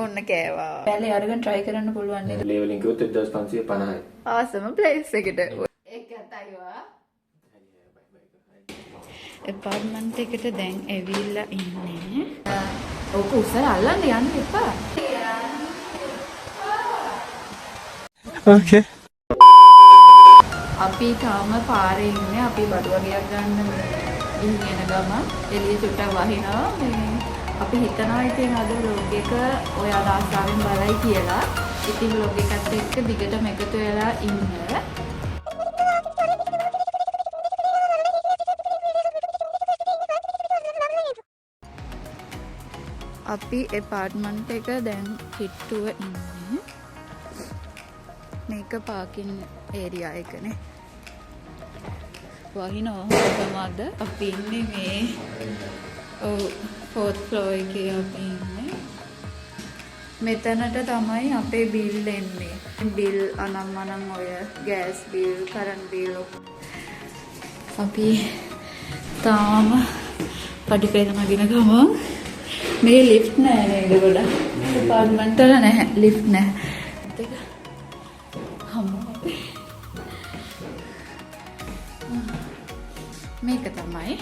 ඔන්න කෑවා. පැලේ අරගෙන try කරන්න පුළුවන් නේද? ලේවලින් කිව්වොත් 1550යි. ආසම ප්ලේස් එකට. ඒක ඇතයිවා. එපාර්ට්මන්ට් එකට දැන් ඇවිල්ලා ඉන්නේ. ඕක උසර අල්ලන්න යන්න එපා. Okay. අපි තාම පාරේ ඉන්නේ. අපි බඩු වගේක් ගන්න ගිහින් එන ගම එළිය චුට්ටක් වහිනවා. මේ අපි හිතනවා ඉතින් අද vlog එක ඔයාලා ආසාවෙන් බලයි කියලා. ඉතින් vlog එකත් එක්ක දිගටම එකතු වෙලා ඉන්න. අපි එපාර්ට්මන්ට් එක දැන් කිට්ටුව ඉන්නේ. මේක පාකින් ඒරියා එකනේ. වහිනවා කොහමද? අපි ඉන්නේ මේ ෆෝර්ත් ෆ්ලෝර් එකේ අපි ඉන්නේ. මෙතනට තමයි අපේ බිල් එන්නේ. බිල් අනම්මනම් ඔය ගෑස් බිල්, කරන්ට් බිල් අපි තාම පඩිපෙළ නගින ගමන් මේ ලිෆ්ට් නෑ නේද ගොඩක්. එපාර්ට්මන්ට් වල නැහැ ලිෆ්ට් නැහැ. මේක තමයි.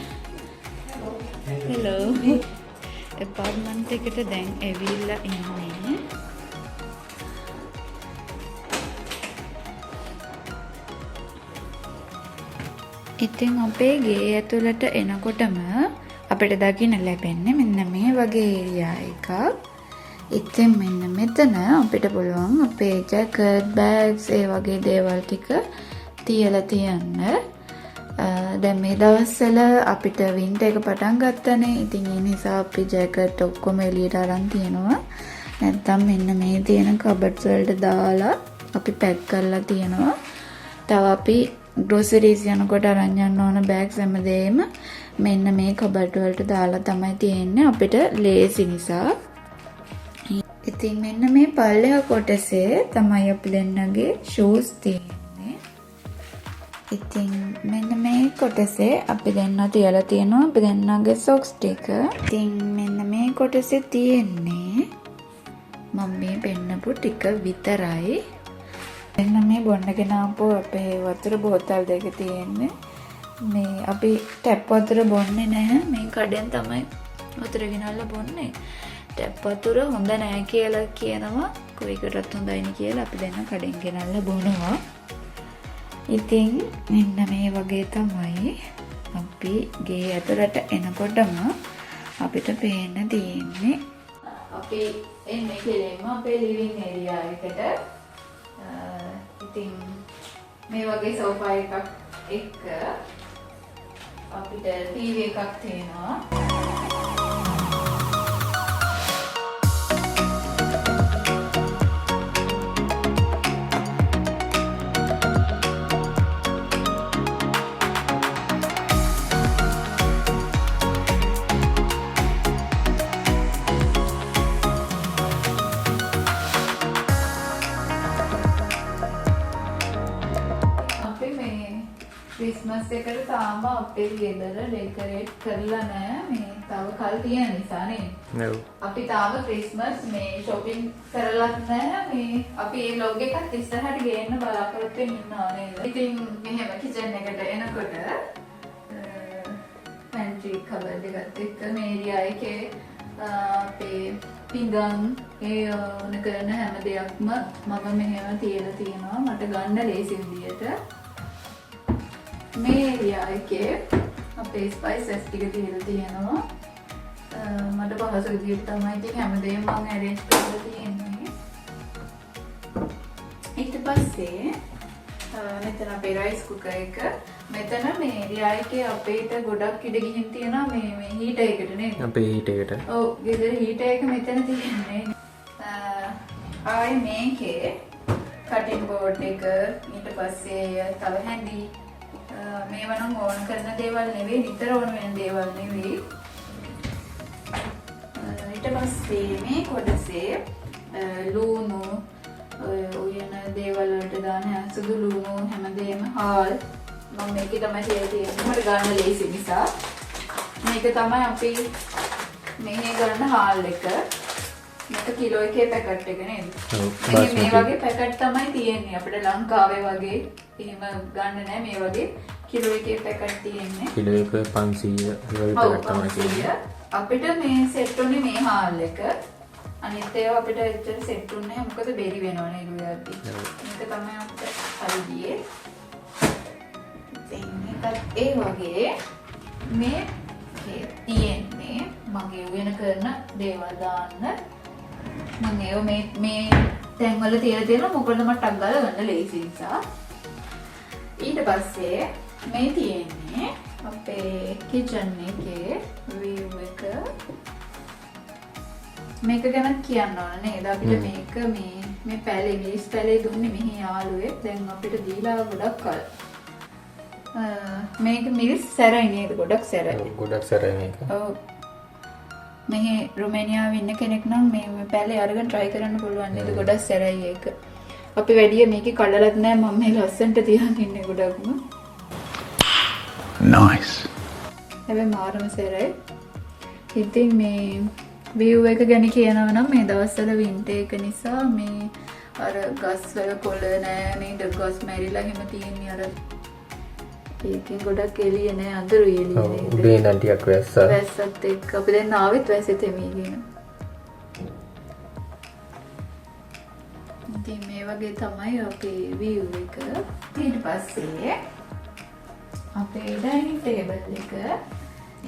හෙලෝ. එපාර්ට්මන්ට් එකට දැන් ඇවිල්ලා ඉන්නේ. ඉතින් අපේ ගේ ඇතුළට එනකොටම අපිට දකින්න ලැබෙන්නේ මෙන්න මේ වගේ ඒරියා එකක්. ඉතින් මෙන්න මෙතන අපිට පුළුවන් අපේ ජැකට්, බෑග්ස් ඒ වගේ දේවල් ටික තියලා තියන්න. දැන් මේ දවස්වල අපිට වින්ටර් එක පටන් ගත්තනේ. ඉතින් ඒ නිසා අපි ජැකට් ඔක්කොම එළියට අරන් තියනවා. නැත්තම් මෙන්න මේ තියෙන කබඩ්ස් වලට දාලා අපි පැක් කරලා තියනවා. තව අපි ග්‍රොසරිස් යනකොට අරන් යන්න ඕන බෑග්ස් හැමදේම මෙන්න මේ කබඩ් වලට දාලා තමයි තියෙන්නේ අපිට ලේසි නිසා. ඉතින් මෙන්න මේ පල්ලෙහා කොටසේ තමයි අපි දෙන්නගේ ෂූස් තියෙන්නේ. ඉතින් මෙන්න මේ කොටසේ අපි දෙන්න තියලා තියෙනවා අපි දෙන්නගේ සොක්ස් ටික. ඉතින් මෙන්න මේ කොටසේ තියෙන්නේ මම මේ පෙන්නපු ටික විතරයි. මෙන්න මේ බොන්න ගෙනාපු අපේ වතුර බෝතල් දෙක තියෙන්නේ. මේ අපි ටැප් වතුර බොන්නේ නැහැ. මේ කඩෙන් තමයි වතුර ගෙනල්ලා බොන්නේ. ටැප් වතුර හොඳ නැහැ කියලා කියනවා. කොයිකටත් හොඳයි නේ කියලා අපි දෙන්න කඩෙන් ගෙනල්ලා බොනවා. ඉතින් මෙන්න මේ වගේ තමයි අපි ගේ ඇතුළට එනකොටම අපිට පේන්න තියෙන්නේ. අපි එන්නේ කෙලින්ම අපේ ලිවිං ඒරියා එකට. ඉතින් මේ වගේ සෝෆා එකක් එක්ක අපිට ටීවී එකක් තියෙනවා. ක්‍රිස්මස් එකට තාම අපේ ගෙදර ඩෙකොරේට් කරලා නැහැ. මේ තව කල් තියෙන නිසා නේ. නේද? අපි තාම ක්‍රිස්මස් මේ shopping කරලත් නැහැ. මේ අපි මේ vlog එකත් ඉස්සරහට ගේන්න බලාපොරොත්තු වෙමින් ඉන්නවා නේද? ඉතින් මෙහෙම kitchen එකට එනකොට pantry cupboard එකත් එක්ක මේ area එකේ අපේ පිඟන් ඒ ඕන කරන හැම දෙයක්ම මම මෙහෙම තියලා තියෙනවා. මට ගන්න ලේසි විදියට. මේ ඒරියා එකේ අපේ ස්පයිසස් ටික තියලා තියෙනවා. මට පහසු විදිහට තමයි ඉතින් හැමදේම මම arrange කරලා තියෙන්නේ. ඊට පස්සේ මෙතන අපේ rice cooker එක. මෙතන මේ ඒරියා එකේ අපේට ගොඩක් ඉඩ ගිහින් තියෙනවා මේ heater එකට නේද? අපේ heater එකට. ඔව් ගෙදර heater එක මෙතන තියෙන්නේ. ආයේ මේකේ cutting board එක ඊට පස්සේ තව handy මේවා නම් ඕන කරන දේවල් නෙවෙයි, නිතර ඕන වෙන දේවල් නෙවෙයි. ඊට පස්සේ මේ කොටසේ ලුණු ඔයන දේවල් වලට දාන සුදු ලුණු හැමදේම හාල් මම මේකේ තමයි තියෙන්නේ. මට ගන්න ලේසි නිසා. මේක තමයි අපි මෙහි ගන්න හාල් එක. මේක කිලෝ එකේ පැකට් එක නේද? ඔව්, මේ වගේ පැකට් තමයි තියෙන්නේ අපිට ලංකාවේ වගේ. එහෙම ගන්න නැහැ මේ වගේ කිලෝ එකේ පැකට් තියෙන්නේ. කිලෝ එක 500 වගේ පැකට් තමයි තියෙන්නේ. අපිට මේ සෙට් උනේ මේ හාල් එක. අනිත් ඒවා අපිට ඇත්තට සෙට් උන්නේ නැහැ. මොකද බෙරි වෙනවනේ ඉරුවද්දි. මේක තමයි අපිට හරි ගියේ. මේකත් ඒ වගේ මේ තියෙන්නේ මගේ වෙන කරන දේවල් දාන්න. මම ඒව මේ තැන්වල තියලා මොකද මට ටක් ගාලා ගන්න ලේසි නිසා. ඊට පස්සේ මේ තියෙන්නේ අපේ කිචන් එකේ view එක. මේක ගැන කියන්න ඕන නේද? අපිට මේක මේ පැලේ මිස් පැලේ දුන්නේ මෙහි යාළුවේ. දැන් අපිට දීලා ගොඩක් කල්. මේක මිස් සැරයි නේද? ගොඩක් සැරයි. ගොඩක් සැරයි මේක. ඔව්. මේ රුමේනියාවේ ඉන්න කෙනෙක් නම් මේ පැලේ අරගෙන try කරන්න පුළුවන් නේද? ගොඩක් සැරයි ඒක. අපි වැඩිය මේකේ කඩලත් නැහැ. මම මේ ලස්සනට තියන් ඉන්නේ ගොඩක්ම. Nice. හැබැයි මාරම සැරයි. ඉතින් මේ view එක ගැන කියනවා නම් මේ දවස්වල වින්ටර් එක නිසා මේ අර ගස් වල කොළ නැහැ. මේ ගස් මැරිලා හිම තියෙන්නේ අර ඒකෙන් ගොඩක් එළිය නෑ අඳුරු එළිය ඔව්, නේද? උදේ නම් ටිකක් වැස්සා. වැස්සත් එක්ක අපි දැන් ආවෙත් වැස්සේ තෙමීගෙන. ඉතින් මේ වගේ තමයි අපේ view එක. ඊට පස්සේ අපේ dining table එක.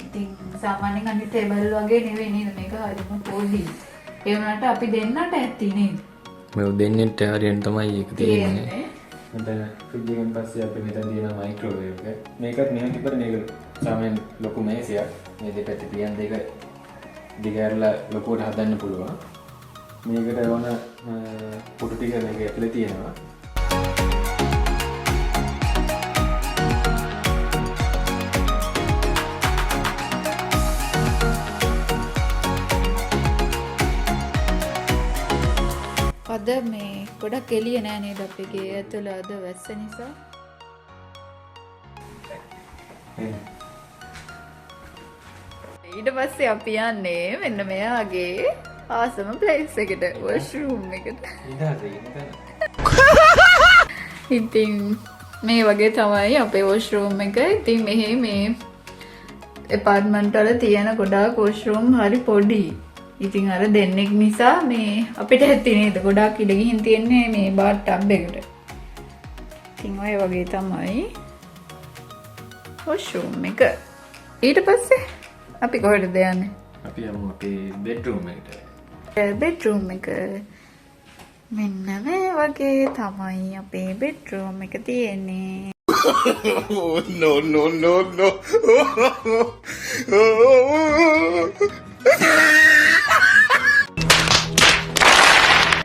ඉතින් සාමාන්‍යයෙන් අනිත් table වගේ නෙවෙයි නේද? මේක හරිම පොඩි. ඒ වුණාට අපි දෙන්නට ඇති නේද? මේ දෙන්නෙත් හරියට තමයි ඒක තියෙන්නේ. මෙතන ෆ්‍රිජ් එකෙන් පස්සේ අපි මෙතන තියෙන මයික්‍රෝවේව් එක. මේකත් මෙහෙම තිබ්බට මේක සාමාන්‍යයෙන් ලොකු මේසයක්. මේ දෙපැත්තේ තියන් දෙක දිගහැරලා ලොකුවට හදන්න පුළුවන්. මේකට ඕන පුටු ටික මේක ඇතුලේ තියෙනවා. අද මේ ගොඩක් එළිය නෑ නේද අපේ ගේ ඇතුළ අද වැස්ස නිසා. ඊට පස්සේ අපි යන්නේ මෙන්න මෙයාගේ ආසම ප්ලේස් එකට, වොෂ්රූම් එකට. ඉතින් මේ වගේ තමයි අපේ වොෂ්රූම් එක. ඉතින් මෙහි මේ එපාර්ට්මන්ට් වල තියෙන ගොඩාක් වොෂ්රූම් හරි පොඩි. ඉතින් අර දෙන්නෙක් නිසා මේ අපිට ඇති නේද ගොඩාක් ඉඩ ගිහින් තියන්නේ මේ බාත් ටබ් එකට. ඉතින් ඔය වගේ තමයි වොෂ්රූම් එක. ඊට පස්සේ අපි කොහෙටද යන්නේ? අපි යමු අපේ බෙඩ්රූම් එකට. බෙඩ්රූම් එක මෙන්න මේ වගේ තමයි අපේ බෙඩ්රූම් එක තියෙන්නේ. No, no, no, no.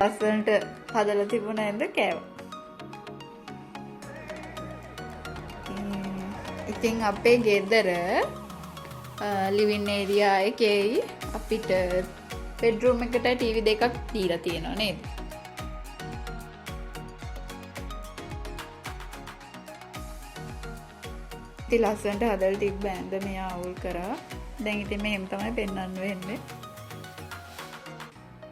ලස්සනට හදලා තිබුණ ඇඳ කෑවා. ඉතින් අපේ ගෙදර ලිවින් ඒරියා එකේ අපිට බෙඩ්රූම් එකට ටීවී දෙකක් දීලා තියෙනවා නේද? ඉතින් ලස්සනට හදලා තිබ්බ ඇඳ මෙයා අවුල් කරා. දැන් ඉතින් මෙහෙම තමයි පෙන්වන්න වෙන්නේ.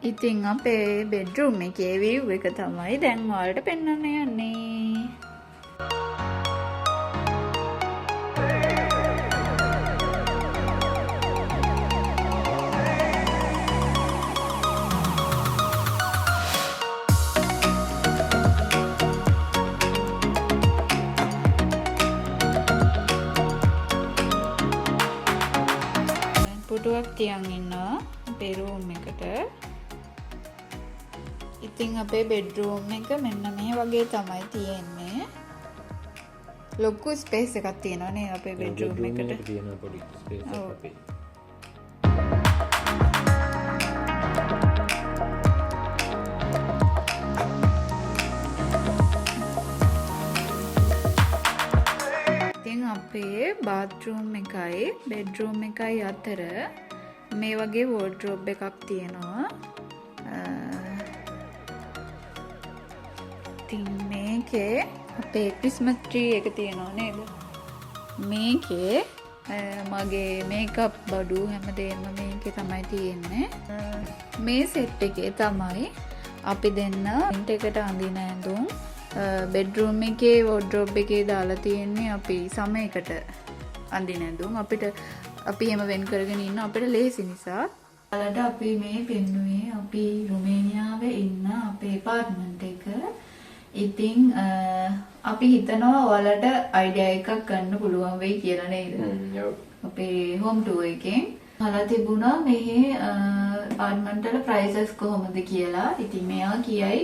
ඉතින් අපේ බෙඩ්රූම් එකේ view එක තමයි දැන් ඔයාලට පෙන්වන්න යන්නේ. පුටුවක් තියන් ඉන්නවා අපේ රූම් එකට. ඉතින් අපේ බෙඩ්රූම් එක මෙන්න මේ වගේ තමයි තියෙන්නේ. ලොකු ස්පේස් එකක් තියෙනවා නේ අපේ බෙඩ්රූම් එකට. තියෙන පොඩි ස්පේස් එකක් අපේ. ඉතින් අපේ බාත්රූම් එකයි බෙඩ්රූම් එකයි අතර මේ වගේ වෝඩ්‍රෝබ් එකක් තියෙනවා. ඉතින් මේකේ අපේ ක්‍රිස්මස් ට්‍රී එක තියෙනවා නේද? මේකේ මගේ මේකප් බඩු හැමදේම මේකේ තමයි තියෙන්නේ. මේ සෙට් එකේ තමයි අපි දෙන්න ඉන්ට් එකට අඳින ඇඳුම් බෙඩ්රූම් එකේ වෝඩ්‍රොබ් එකේ දාලා තියෙන්නේ අපි සමයකට අඳින ඇඳුම්. අපි එහෙම වෙන් කරගෙන ඉන්න අපිට ලේසි නිසා. ඔයාලට අපි මේ පෙන්නුවේ අපි රුමේනියාවේ ඉන්න අපේ අපාර්ට්මන්ට් එක. ඉතින් අපි හිතනවා ඔයාලට අයිඩියා එකක් ගන්න පුළුවන් වෙයි කියලා නේද? අපේ හෝම් ටුවර් එකෙන් අහලා තිබුණා මෙහි අපාර්ට්මන්ට් වල ප්‍රයිසස් කොහොමද කියලා. ඉතින් මෙයා කියයි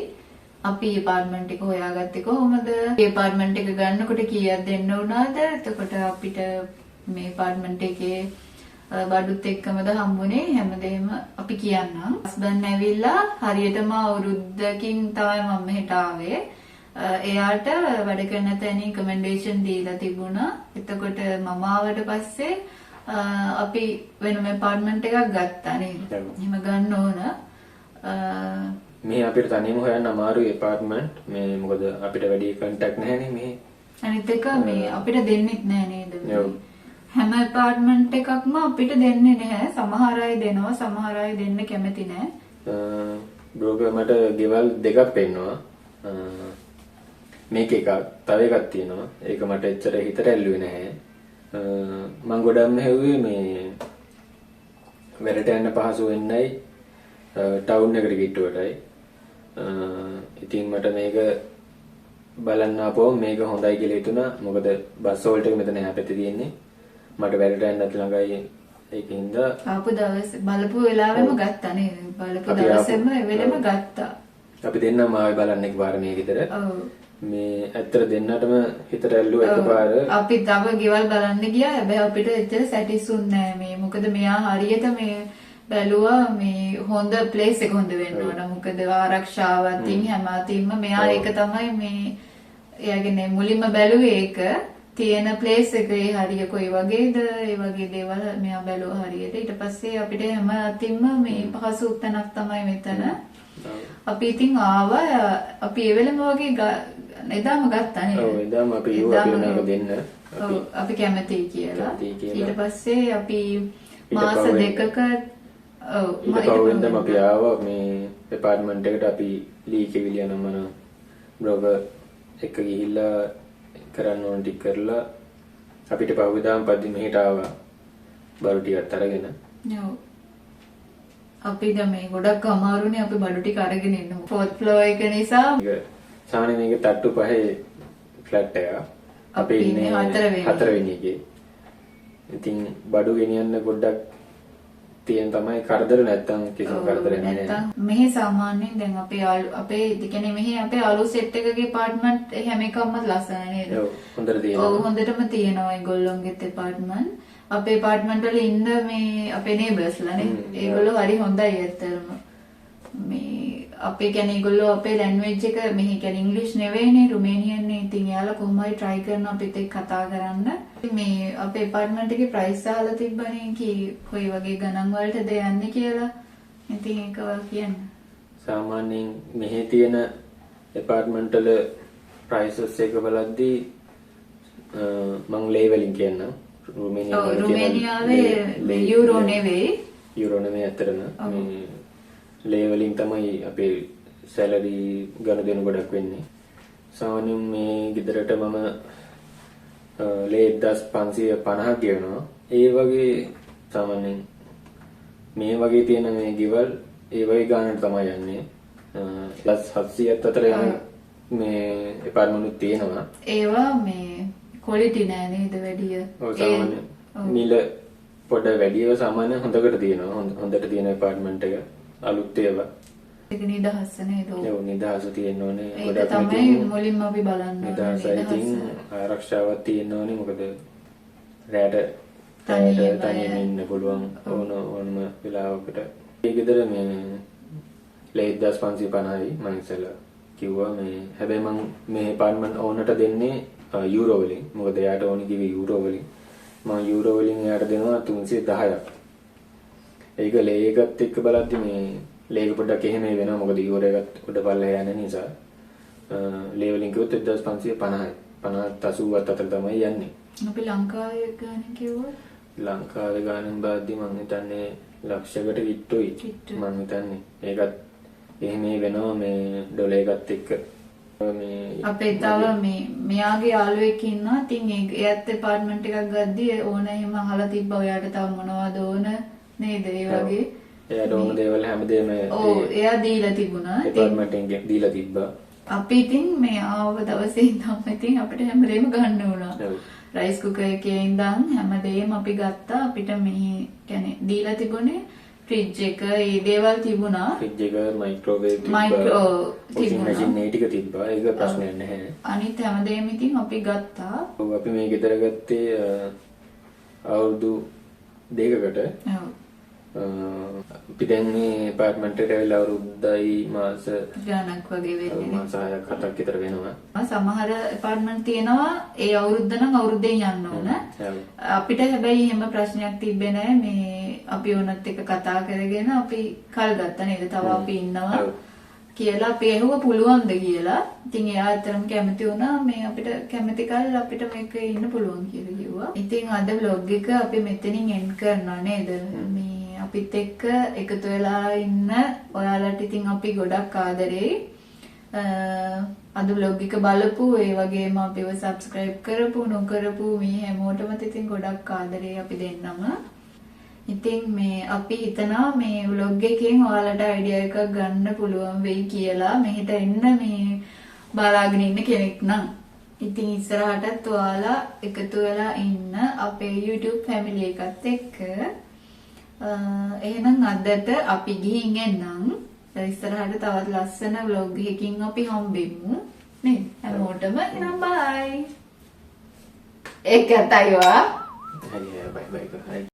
අපි අපාර්ට්මන්ට් එක හොයාගත්තේ කොහොමද? මේ අපාර්ට්මන්ට් එක ගන්නකොට කීයක් දෙන්න උනාද? එතකොට අපිට මේ අපාර්ට්මන්ට් එකේ බඩුත් එක්කමද හම්බුනේ හැමදේම අපි කියන්නම්. හස්බන්ඩ් ඇවිල්ලා හරියටම අවුරුද්දකින් තමයි මම මෙහෙට ආවේ. එයාට වැඩ කරන තැන කමෙන්ඩේෂන් දීලා තිබුණා. එතකොට මම ආවට පස්සේ අපි වෙනම අපාර්ට්මන්ට් එකක් ගත්තා නේද? එහෙම ගන්න ඕන. මේ අපිට තනියම හොයන්න අමාරුයි අපාර්ට්මන්ට්. මේ මොකද අපිට වැඩි කන්ටැක්ට් නැහැනේ මේ. අනිත් එක මේ අපිට දෙන්නෙත් නෑ නේද? හැම අපාර්ට්මන්ට් එකක්ම අපිට දෙන්නේ නැහැ. සමහර අය දෙනවා, සමහර අය දෙන්න කැමති නෑ. බ්‍රෝකර් මට ගෙවල් දෙකක් පෙන්නවා. මේක එකක්, තව එකක් තියෙනවා. ඒක මට එච්චර හිතට ඇල්ලුවේ නැහැ. මම ගොඩක්ම හෙව්වේ මේ වැඩට යන්න පහසු වෙන්නයි ටවුන් එකට ගිට්ටුවටයි. ඉතින් මට මේක බලන්න ආපුවම මේක හොඳයි කියලා හිතුණා. මොකද බස් හෝල්ට් එක මෙතන එහා පැත්තේ තියෙන්නේ. මට වැඩට යන්නත් ළඟයි. ඒකින්ද ආපු දවස් බලපු වෙලාවෙම ගත්තා නේද? බලපු දවසෙම එවෙලෙම ගත්තා. අපි දෙන්නම ආවේ බලන්න එකපාර මේ ගෙදර. ඔව්. මේ ඇත්තට දෙන්නටම හිතට ඇල්ලුවා එකපාර. අපි තව ගෙවල් බලන්න ගියා. හැබැයි අපිට එච්චර සැටිස්ුන්නේ නැහැ මේ. මොකද මෙයා හරියට මේ බැලුවා මේ හොඳ ප්ලේස් එක හොඳ වෙන්න ඕන. මොකද ආරක්ෂාවත් හැම අතින්ම මෙයා ඒක තමයි මේ එයාගේ මුලින්ම බැලුවේ ඒක. තියෙන ප්ලේස් එකේ හරිය කොයි වගේද ඒ වගේ දේවල් මෙයා බැලුවා හරියට. ඊට පස්සේ අපිට හැම අතින්ම මේ පහසු උත්තනක් තමයි මෙතන. අපි ඉතින් ආවා. අපි ඒ වෙලෙම වගේ එදාම ගත්තා නේද? ඔව් එදාම අපි යුවා කියලා දෙන්න. අපි කැමතියි කියලා. ඊට පස්සේ අපි මාස දෙකක ඊට පස්සෙන්දම අපි ආවා මේ අපාර්ට්මන්ට් එකට. අපි ලී කෙවිලිය නමන බ්‍රෝකර් එක ගිහිල්ලා කරන්න ඕන ටික කරලා අපිට පහුවෙදාම පද්දි මෙහෙට ආවා බඩු ටිකත් අරගෙන. ඔව්. අපි දැන් මේ ගොඩක් අමාරුනේ අපි බඩු ටික අරගෙන ඉන්න. 4th floor එක නිසා සාමාන්‍යයෙන් මේක තට්ටු පහේ ෆ්ලැට් එක. අපි ඉන්නේ 4 වෙනි එකේ. ඉතින් බඩු ගෙනියන්න ගොඩක් තියෙන තමයි කරදර නැත්තම් කිසිම කරදරයක් නැහැ. මෙහි සාමාන්‍යයෙන් දැන් අපේ කියන්නේ මෙහි අපේ අලු සෙට් එකකේ අපාර්ට්මන්ට් හැම එකක්ම ලස්සන නේද? ඔව් හොඳට තියෙනවා. ඔව් හොඳටම තියෙනවා ඒගොල්ලොන්ගේත් අපාර්ට්මන්ට්. අපේ අපාර්ට්මන්ට් වල ඉන්න මේ අපේ නේබර්ස්ලා නේ. ඒගොල්ලෝ හරි හොඳයි ඇත්තටම. මේ අපේ කියන්නේ ඒගොල්ලෝ අපේ ලැන්ග්වේජ් එක මෙහි කියන්නේ ඉංග්‍රීසි නෙවෙයිනේ රුමේනියන් නේ. ඉතින් එයාලා කොහොම හරි try කරනවා අපිත් එක්ක කතා කරන්න. මේ අපේ අපාර්ට්මන්ට් එකේ ප්‍රයිස් අහලා තිබ්බනේ කොයි වගේ ගණන් වලටද යන්නේ කියලා. ඉතින් ඒක කියන්න. සාමාන්‍යයෙන් මෙහි තියෙන අපාර්ට්මන්ට් වල ප්‍රයිසස් එක බලද්දී මම ලේවලින් කියන්නම්. රුමේනියාවේ යුරෝ නෙවෙයි. යුරෝ නෙවෙයි අතරම. මේ ලේවලින් තමයි අපේ සැලරි ගණන් ගොඩක් වෙන්නේ. සාමාන්‍යයෙන් මේ ගෙදරට මම ලේ 1550 ගෙවනවා. ඒ වගේ සාමාන්‍යයෙන් මේ වගේ තියෙන මේ ගෙවල් ඒ වගේ ගානට තමයි යන්නේ. +700ත් අතර යන මේ අපාර්ට්මන්ට් තියෙනවා. ඒවා මේ ක්වොලිටි නෑ නේද වැඩිය? ඔව් සාමාන්‍යයෙන් නිල පොඩ වැඩිව සාමාන්‍යයෙන් හොඳකට තියෙනවා. හොඳට තියෙන අපාර්ට්මන්ට් එක අලුත් ඒවා. ඒක නිදහස නේද? ඔව් නිදහස තියෙන්න ඕනේ. ඒක තමයි මුලින්ම අපි බලන්න ඕනේ. නිදහසයි ආරක්ෂාවක් තියෙන්න ඕනේ. මොකද රැට තනියම ඉන්න පුළුවන් ඕනම වෙලාවකට. මේ ගෙදර මේ ලේ 1550යි මම ඉස්සෙල්ලා කිව්වා මේ. හැබැයි මම මේ අපාර්ට්මන්ට් ඕනට දෙන්නේ යුරෝ වලින්. මොකද එයාට ඕනි කිව්වේ යුරෝ වලින්. මම යුරෝ වලින් එයාට දෙනවා 310ක්. ඒක ලේ එකත් එක්ක බලද්දි මේ ලේ එක පොඩ්ඩක් එහෙම වෙනවා. මොකද යුරෝ එකත් උඩ පල්ලෙහා යන නිසා. ලේ වලින් කිව්වොත් 1550යි. 50 80ත් අතර තමයි යන්නේ. අපි ලංකාවේ ගාන කිව්වොත් ලංකාවේ ගානෙන් බාද්දි මං හිතන්නේ ලක්ෂයකට කිට්ටුයි මං හිතන්නේ. ඒකත් එහෙම වෙනවා මේ ඩොලර් එකත් එක්ක. මේ අපේ තව මෙයාගේ යාළුවෙක් ඉන්නවා. ඉතින් එයාත් ඇපාර්ට්මන්ට් එකක් ගද්දි ඕන එහෙම අහලා තිබ්බා ඔයාට තව මොනවද ඕන නේද? ඒ වගේ එයාට ඕන දේවල් හැමදේම එයා දීලා තිබුණා. ඇපාර්ට්මන්ට් එකෙන් දීලා තිබ්බා. අපි ඉතින් මේ ආව දවසේ ඉඳන් ඉතින් අපිට හැමදේම ගන්න වුණා. රයිස් කුකර් එකේ ඉඳන් හැමදේම අපි ගත්තා. අපිට මේ කියන්නේ දීලා තිබුණේ ෆ්‍රිජ් එක, ඒ දේවල් තිබුණා. ෆ්‍රිජ් එක, මයික්‍රෝවේව් තිබුණා. මැෂින් ඒ ටික තිබ්බා. ඒක ප්‍රශ්නයක් නැහැ. අනිත් හැමදේම ඉතින් අපි ගත්තා. ඔව් අපි මේ ගෙදර ගත්තේ අවුරුදු 2කට. ඔව්. අපි දැන් මේ ඇපාර්ට්මන්ට් එකට ඇවිල්ලා අවුරුද්දයි මාස ගානක් වගේ වෙන්නේ. මාස 6ක් 7ක් විතර වෙනවා. සමහර ඇපාර්ට්මන්ට් තියෙනවා ඒ අවුරුද්ද නම් අවුරුද්දෙන් යන්න ඕන. අපිට හැබැයි එහෙම ප්‍රශ්නයක් තිබ්බේ නැහැ. මේ අපි ඕනත් එක්ක කතා කරගෙන අපි කල් ගත්තා නේද? තව අපි ඉන්නවා කියලා අපි ඇහුවා පුළුවන්ද කියලා. ඉතින් එයා අතරම කැමති වුණා මේ අපිට කැමති කල් අපිට මේක ඉන්න පුළුවන් කියලා කිව්වා. ඉතින් අද vlog එක අපි මෙතනින් end කරනවා නේද? මේ අපිත් එක්ක එකතු වෙලා ඉන්න ඔයාලට ඉතින් අපි ගොඩක් ආදරෙයි. අද vlog එක බලපු ඒ වගේම අපිව subscribe කරපු නොකරපු මේ හැමෝටම ඉතින් ගොඩක් ආදරෙයි අපි දෙන්නම. ඉතින් මේ අපි හිතනවා මේ vlog එකෙන් ඔයාලට idea එකක් ගන්න පුළුවන් වෙයි කියලා. මෙහෙට එන්න මේ බලාගෙන ඉන්න කෙනෙක් නම් ඉතින් ඉස්සරහටත් ඔයාලා එකතු වෙලා ඉන්න අපේ YouTube family එකත් එක්ක. එහෙනම් අදට අපි ගිහින් එන්නම්. ඉස්සරහට තවත් ලස්සන vlog එකකින් අපි හම්බෙමු නේද? හැමෝටම එහෙනම් bye. ඒක තයිවා. හරි බයි බයි.